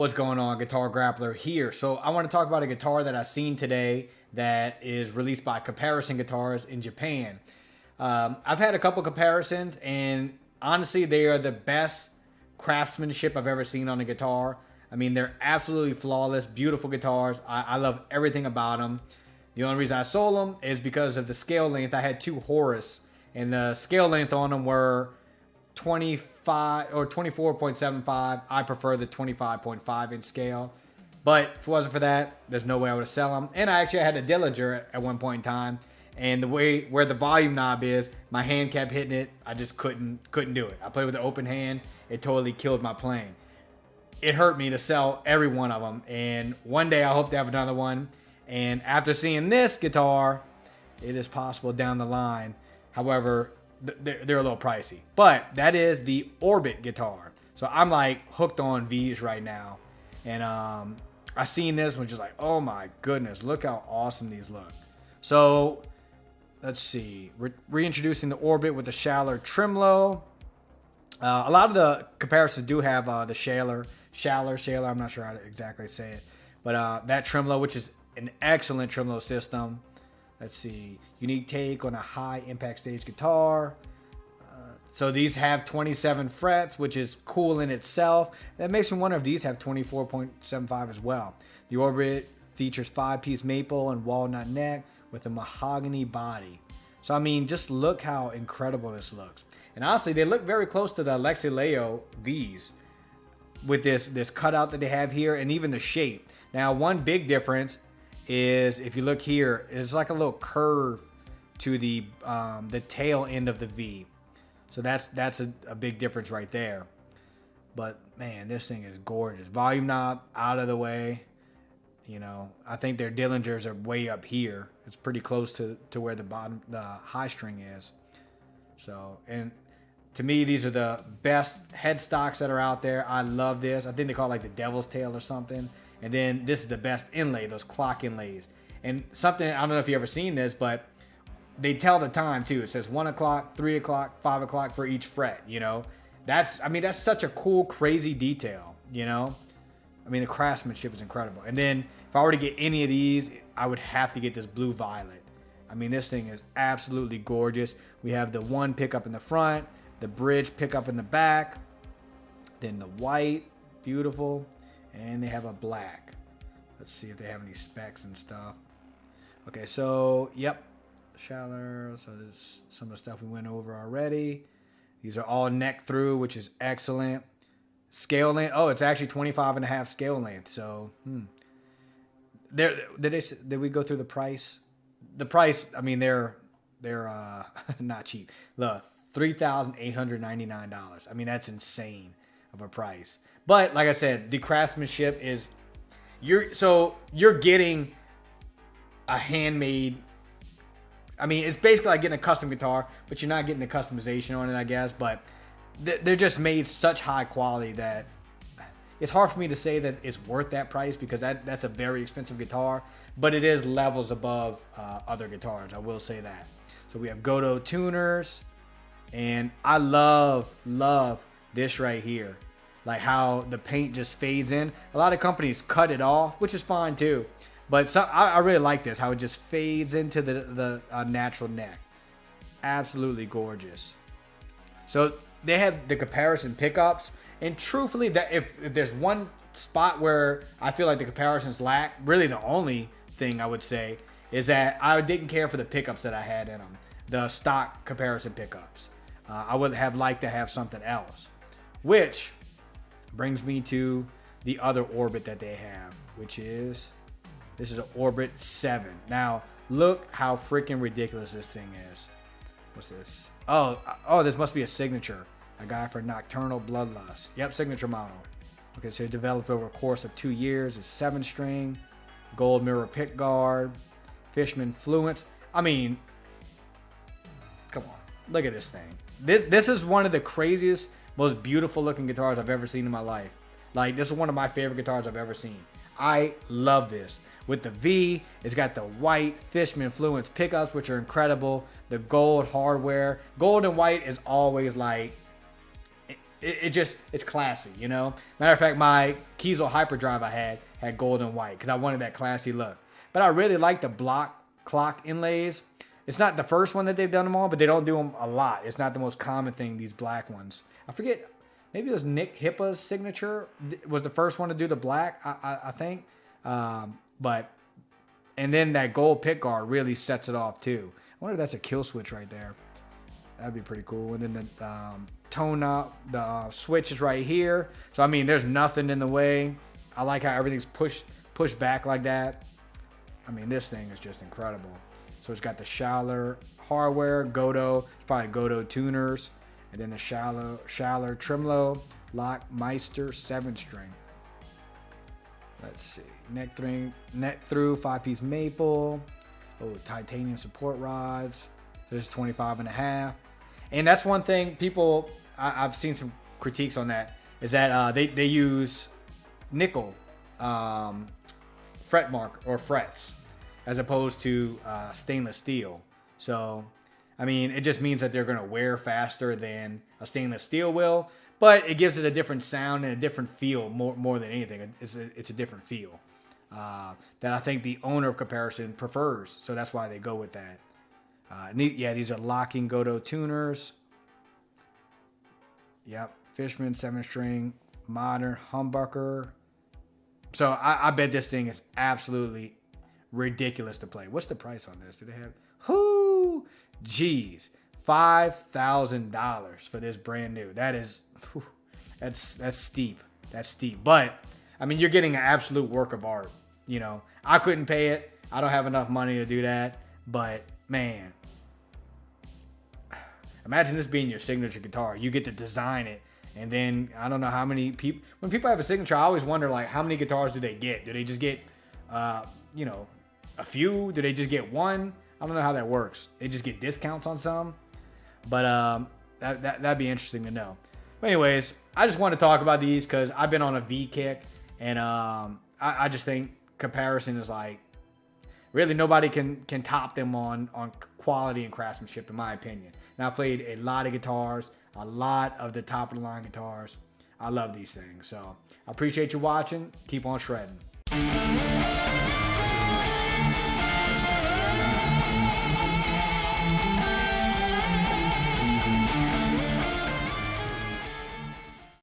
What's going on, Guitar Grappler here? So I want to talk about a guitar that I've seen today that is released by Caparison Guitars in Japan. I've had a couple comparisons, and honestly, they are the best craftsmanship I've ever seen on a guitar. I mean, they're absolutely flawless, beautiful guitars. I love everything about them. The only reason I sold them is because of the scale length. I had two Horus, and the scale length on them were 25 or 24.75. I prefer the 25.5 inch scale. But if it wasn't for that, there's no way I would sell them. And I actually had a Dillinger at one point in time. And the way where the volume knob is, my hand kept hitting it. I just couldn't do it. I played with an open hand. It totally killed my playing. It hurt me to sell every one of them. And one day I hope to have another one. And after seeing this guitar, it is possible down the line. However, they're a little pricey, but that is the Orbit guitar. So I'm like hooked on V's right now, and I seen this one, just like, oh my goodness, look how awesome these look. So let's see, reintroducing the Orbit with the Schaller Tremolo. A lot of the comparisons do have the Schaller. I'm not sure how to exactly say it, but that tremolo, which is an excellent tremolo system. Let's see, unique take on a high impact stage guitar. So these have 27 frets, which is cool in itself. That makes me wonder if these have 24.75 as well. The Orbit features 5-piece maple and walnut neck with a mahogany body. So I mean, just look how incredible this looks. And honestly, they look very close to the Lexileo V's with this cutout that they have here, and even the shape. Now, one big difference is, if you look here, it's like a little curve to the tail end of the V. So that's a big difference right there. But man, this thing is gorgeous. Volume knob out of the way. You know, I think their Dillingers are way up here. It's pretty close to where the high string is. So, and to me, these are the best headstocks that are out there. I love this. I think they call it like the Devil's Tail or something. And then this is the best inlay, those clock inlays. And something, I don't know if you ever seen this, but they tell the time too. It says 1 o'clock, 3 o'clock, 5 o'clock for each fret, you know. That's such a cool, crazy detail, you know. I mean, the craftsmanship is incredible. And then if I were to get any of these, I would have to get this blue violet. I mean, this thing is absolutely gorgeous. We have the one pickup in the front, the bridge pickup in the back, then the white, beautiful. And they have a black. Let's see if they have any specs and stuff. Okay, so, yep. Schaller. So there's some of the stuff we went over already. These are all neck through, which is excellent. Scale length. Oh, it's actually 25.5 scale length. So, did we go through the price? The price, I mean, they're not cheap. Look, $3,899. I mean, that's insane of a price. But like I said, the craftsmanship is you're getting a handmade. I mean, it's basically like getting a custom guitar, but you're not getting the customization on it, I guess. But they're just made such high quality that it's hard for me to say that it's worth that price, because that's a very expensive guitar. But it is levels above other guitars, I will say that. So we have Godot tuners, and I love this right here. Like how the paint just fades in. A lot of companies cut it off, which is fine too. But I really like this, how it just fades into the natural neck. Absolutely gorgeous. So they have the Caparison pickups. And truthfully, that if there's one spot where I feel like the Caparisons lack, really the only thing I would say, is that I didn't care for the pickups that I had in them. The stock Caparison pickups. I would have liked to have something else. Which brings me to the other Orbit that they have, which is, this is an Orbit 7. Now, look how freaking ridiculous this thing is. What's this? Oh, this must be a signature. A guy for Nocturnal Bloodlust. Yep, signature model. Okay, so it developed over a course of 2 years. It's 7-string, gold mirror pick guard, Fishman Fluence. I mean, come on, look at this thing. This is one of the craziest, most beautiful looking guitars I've ever seen in my life. Like, this is one of my favorite guitars I've ever seen. I love this. With the V, it's got the white Fishman Fluence pickups, which are incredible. The gold hardware. Gold and white is always like it's classy, you know. Matter of fact, my Kiesel Hyperdrive I had gold and white because I wanted that classy look. But I really like the block clock inlays. It's not the first one that they've done them on, but they don't do them a lot. It's not the most common thing, these black ones. I forget, maybe it was Nick Hippa's signature was the first one to do the black, I think. But and then that gold pick guard really sets it off too. I wonder if that's a kill switch right there. That'd be pretty cool. And then the tone up, the switch is right here. So I mean, there's nothing in the way. I like how everything's pushed back like that. I mean, this thing is just incredible. So it's got the Schaller hardware, Godo, it's probably Godo tuners, and then the Schaller Tremolo Lock Meister 7-string. Let's see, neck through 5-piece maple. Oh, titanium support rods. There's 25.5. And that's one thing people, I've seen some critiques on that, is that they use nickel fret mark or frets as opposed to stainless steel. So, I mean, it just means that they're going to wear faster than a stainless steel will, but it gives it a different sound and a different feel more than anything. It's a different feel that I think the owner of Caparison prefers. So that's why they go with that. Yeah, these are locking Godo tuners. Yep, Fishman 7-string, modern humbucker. So I bet this thing is absolutely ridiculous to play. What's the price on this? Do they have? Whoo, geez, $5,000 for this brand new. That is, that's steep. That's steep. But I mean, you're getting an absolute work of art. You know, I couldn't pay it. I don't have enough money to do that. But man, imagine this being your signature guitar. You get to design it. And then I don't know how many people, when people have a signature, I always wonder, like, how many guitars do they get? Do they just get, you know, a few? Do they just get one? I don't know how that works. They just get discounts on some. But that'd be interesting to know. But anyways, I just want to talk about these because I've been on a V kick. And I just think Caparison is like, really nobody can top them on quality and craftsmanship, in my opinion. And I played a lot of guitars, a lot of the top of the line guitars. I love these things. So I appreciate you watching. Keep on shredding.